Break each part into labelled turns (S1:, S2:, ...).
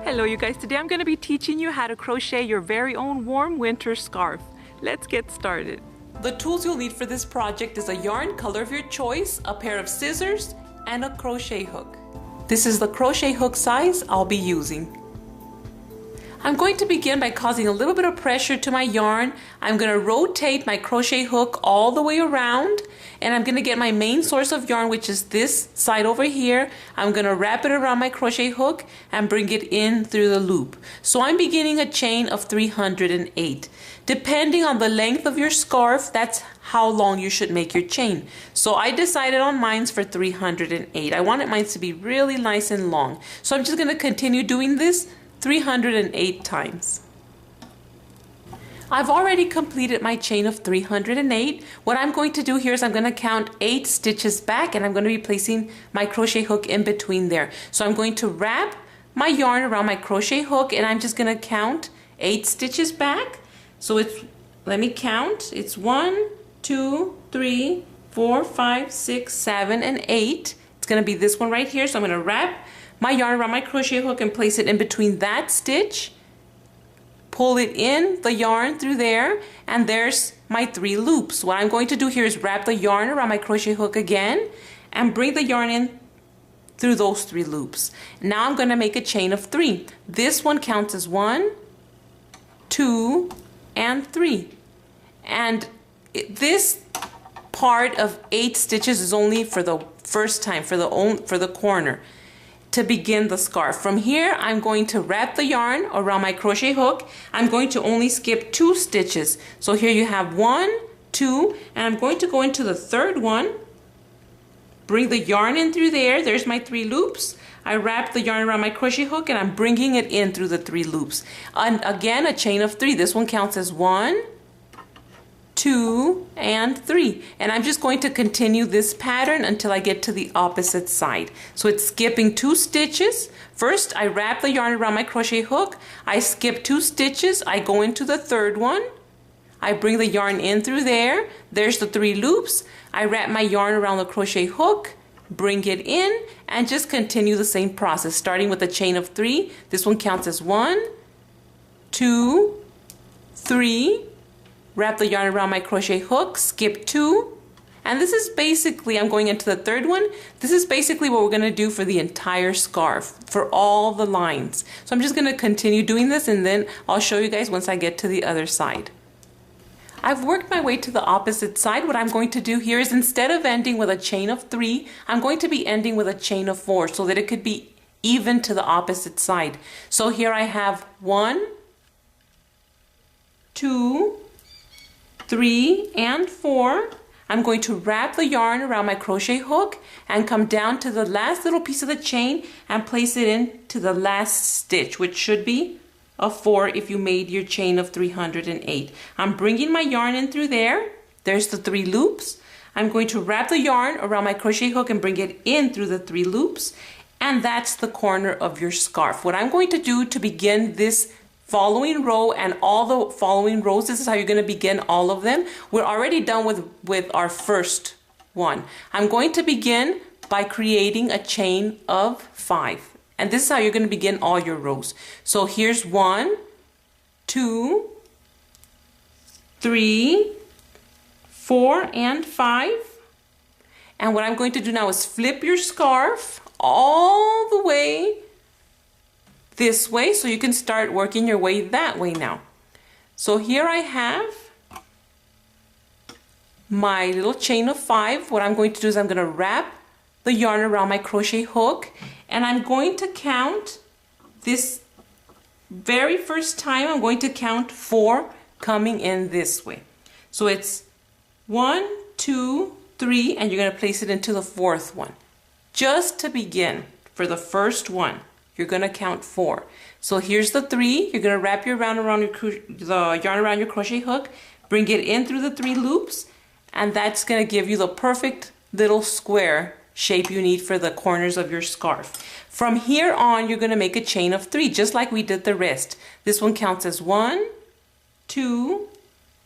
S1: Hello you guys, today I'm going to be teaching you how to crochet your very own warm winter scarf. Let's get started. The tools you'll need for this project is a yarn color of your choice, a pair of scissors, and a crochet hook. This is the crochet hook size I'll be using. I'm going to begin by causing a little bit of pressure to my yarn. I'm going to rotate my crochet hook all the way around, and I'm going to get my main source of yarn, which is this side over here. I'm going to wrap it around my crochet hook and bring it in through the loop. So I'm beginning a chain of 308. Depending on the length of your scarf, that's how long you should make your chain. So I decided on mine's for 308. I wanted mine to be really nice and long. So I'm just going to continue doing this 308 times. I've already completed my chain of 308. What I'm going to do here is I'm going to count 8 stitches back, and I'm going to be placing my crochet hook in between there. So I'm going to wrap my yarn around my crochet hook, and I'm just going to count 8 stitches back. So let me count. It's 1, 2, 3, 4, 5, 6, 7, and 8. It's going to be this one right here. So I'm going to wrap my yarn around my crochet hook and place it in between that stitch, pull it in the yarn through there, and there's my 3 loops. What I'm going to do here is wrap the yarn around my crochet hook again and bring the yarn in through those 3 loops. Now I'm going to make a chain of 3. This one counts as 1, 2, and 3. And this part of 8 stitches is only for the first time, for the corner, to begin the scarf. From here, I'm going to wrap the yarn around my crochet hook. I'm going to only skip 2 stitches. So here you have 1, 2, and I'm going to go into the 3rd one, bring the yarn in through there. There's my 3 loops. I wrap the yarn around my crochet hook, and I'm bringing it in through the 3 loops. And again, a chain of 3. This one counts as 1, 2, and 3. And I'm just going to continue this pattern until I get to the opposite side. So it's skipping 2 stitches. First, I wrap the yarn around my crochet hook. I skip 2 stitches. I go into the 3rd one. I bring the yarn in through there. There's the 3 loops. I wrap my yarn around the crochet hook, bring it in, and just continue the same process, starting with a chain of 3. This one counts as 1, 2, 3. Wrap the yarn around my crochet hook, skip 2, and this is basically, I'm going into the 3rd one. This is basically what we're going to do for the entire scarf, for all the lines. So I'm just going to continue doing this, and then I'll show you guys once I get to the other side. I've worked my way to the opposite side. What I'm going to do here is, instead of ending with a chain of 3, I'm going to be ending with a chain of 4 so that it could be even to the opposite side. So here I have 1, 2, 3, and 4. I'm going to wrap the yarn around my crochet hook and come down to the last little piece of the chain and place it into the last stitch, which should be a 4 if you made your chain of 308. I'm bringing my yarn in through there. There's the 3 loops. I'm going to wrap the yarn around my crochet hook and bring it in through the 3 loops, and that's the corner of your scarf. What I'm going to do to begin this following row and all the following rows, this is how you're going to begin all of them. We're already done with our first one. I'm going to begin by creating a chain of 5. And this is how you're going to begin all your rows. So here's 1, 2, 3, 4, and 5. And what I'm going to do now is flip your scarf all the way this way, so you can start working your way that way now. So here I have my little chain of 5. What I'm going to do is I'm going to wrap the yarn around my crochet hook, and I'm going to count this very first time. I'm going to count 4 coming in this way. So it's 1, 2, 3, and you're going to place it into the 4th one. Just to begin, for the first one, you're going to count 4. So here's the 3. You're going to wrap the yarn around your crochet hook, bring it in through the 3 loops, and that's going to give you the perfect little square shape you need for the corners of your scarf. From here on, you're going to make a chain of 3, just like we did the rest. This one counts as 1, 2,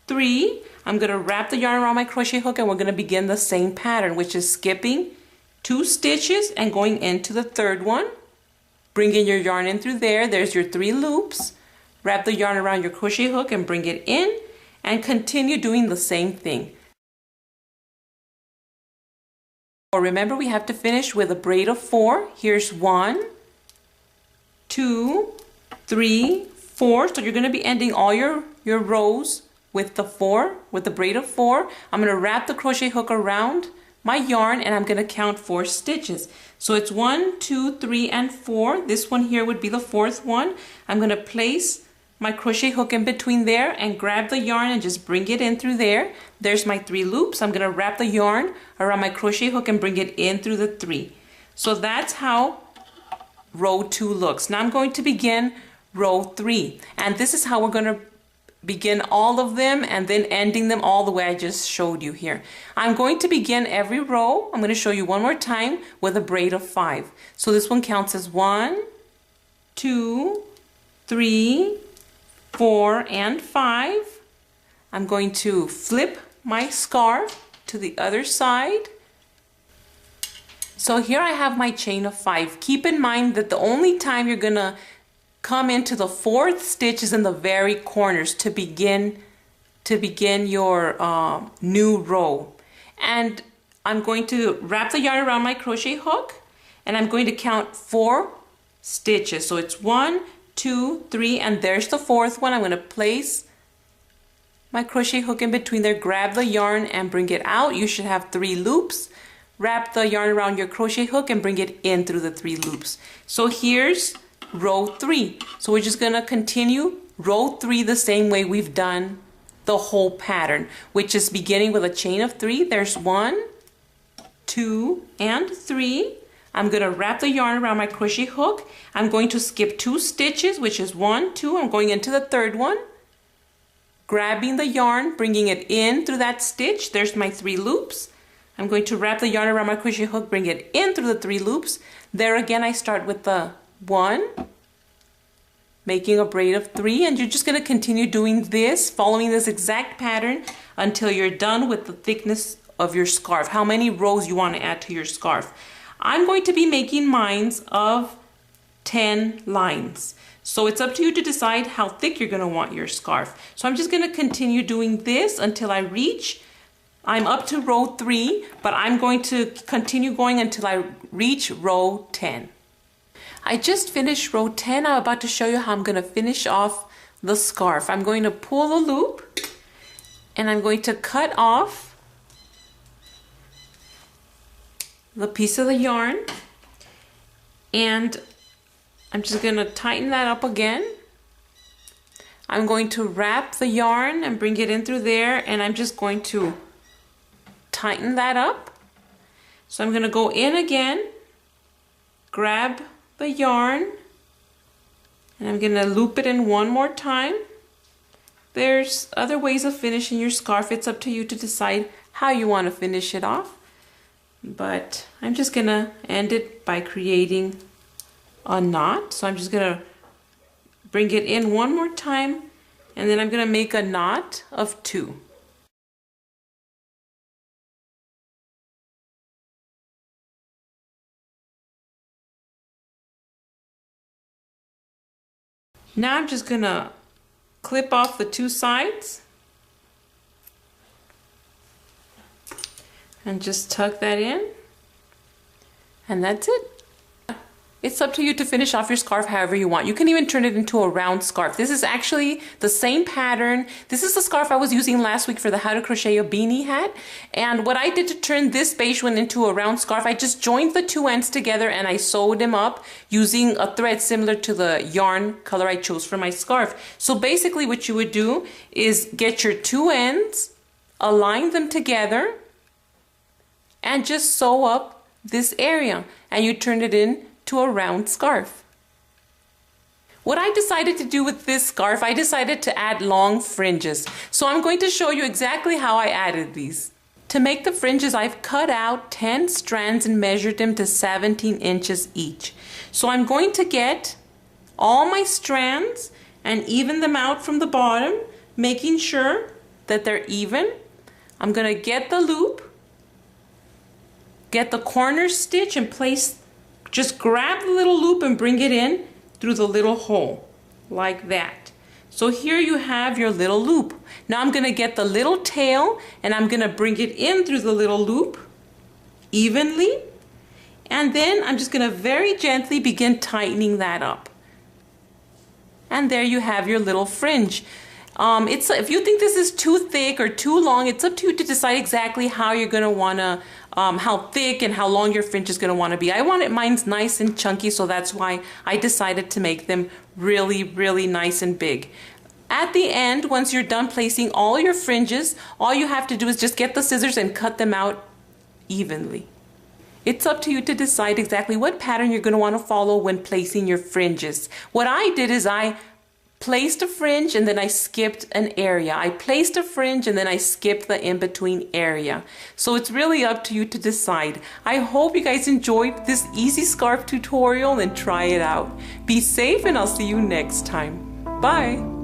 S1: 3. I'm going to wrap the yarn around my crochet hook, and we're going to begin the same pattern, which is skipping 2 stitches and going into the 3rd one. Bring in your yarn in through there. There's your 3 loops. Wrap the yarn around your crochet hook and bring it in, and continue doing the same thing. Remember, we have to finish with a braid of 4. Here's 1, 2, 3, 4. So you're going to be ending all your rows with the 4, with the braid of 4. I'm going to wrap the crochet hook around my yarn, and I'm going to count 4 stitches. So it's 1, 2, 3, and 4. This one here would be the 4th one. I'm going to place my crochet hook in between there and grab the yarn and just bring it in through there. There's my 3 loops. I'm going to wrap the yarn around my crochet hook and bring it in through the 3. So that's how row 2 looks. Now I'm going to begin row 3, and this is how we're going to begin all of them and then ending them all the way I just showed you here. I'm going to begin every row. I'm going to show you one more time with a braid of 5. So this one counts as 1, 2, 3, 4, and 5. I'm going to flip my scarf to the other side. So here I have my chain of 5. Keep in mind that the only time you're gonna come into the 4th stitch is in the very corners to begin your new row. And I'm going to wrap the yarn around my crochet hook, and I'm going to count 4 stitches. So it's 1, 2, 3, and there's the 4th one. I'm going to place my crochet hook in between there, grab the yarn and bring it out. You should have 3 loops. Wrap the yarn around your crochet hook and bring it in through the 3 loops. So here's row 3. So we're just going to continue row 3 the same way we've done the whole pattern, which is beginning with a chain of 3. There's 1, 2, and 3. I'm going to wrap the yarn around my crochet hook. I'm going to skip 2 stitches, which is 1, 2. I'm going into the 3rd one, grabbing the yarn, bringing it in through that stitch. There's my 3 loops. I'm going to wrap the yarn around my crochet hook, bring it in through the 3 loops. There again, I start with the 1, making a braid of 3, and you're just going to continue doing this, following this exact pattern until you're done with the thickness of your scarf, how many rows you want to add to your scarf. I'm going to be making mine of 10 lines. So it's up to you to decide how thick you're going to want your scarf. So I'm just going to continue doing this until I'm up to row 3, but I'm going to continue going until I reach row 10. I just finished row 10. I'm about to show you how I'm going to finish off the scarf. I'm going to pull the loop, and I'm going to cut off the piece of the yarn, and I'm just going to tighten that up again. I'm going to wrap the yarn and bring it in through there, and I'm just going to tighten that up. So I'm going to go in again, grab the yarn, and I'm going to loop it in one more time. There's other ways of finishing your scarf. It's up to you to decide how you want to finish it off. But I'm just going to end it by creating a knot. So I'm just going to bring it in one more time, and then I'm going to make a knot of 2. Now I'm just going to clip off the 2 sides and just tuck that in, and that's it. It's up to you to finish off your scarf however you want. You can even turn it into a round scarf. This is actually the same pattern. This is the scarf I was using last week for the How to Crochet a Beanie hat. And what I did to turn this beige one into a round scarf, I just joined the 2 ends together and I sewed them up using a thread similar to the yarn color I chose for my scarf. So basically what you would do is get your 2 ends, align them together, and just sew up this area, and you turn it in to a round scarf. What I decided to do with this scarf, I decided to add long fringes. So I'm going to show you exactly how I added these. To make the fringes, I've cut out 10 strands and measured them to 17 inches each. So I'm going to get all my strands and even them out from the bottom, making sure that they're even. I'm going to get the loop, get the corner stitch and place just grab the little loop and bring it in through the little hole, like that. So here you have your little loop. Now I'm gonna get the little tail and I'm gonna bring it in through the little loop evenly. And then I'm just gonna very gently begin tightening that up. And there you have your little fringe. If you think this is too thick or too long, it's up to you to decide exactly how you're gonna wanna, how thick and how long your fringe is gonna wanna be. I wanted mine's nice and chunky, so that's why I decided to make them really, really nice and big. At the end, once you're done placing all your fringes, all you have to do is just get the scissors and cut them out evenly. It's up to you to decide exactly what pattern you're going to want to follow when placing your fringes. What I did is I placed a fringe and then I skipped an area. I placed a fringe and then I skipped the in-between area. So it's really up to you to decide. I hope you guys enjoyed this easy scarf tutorial and try it out. Be safe and I'll see you next time. Bye!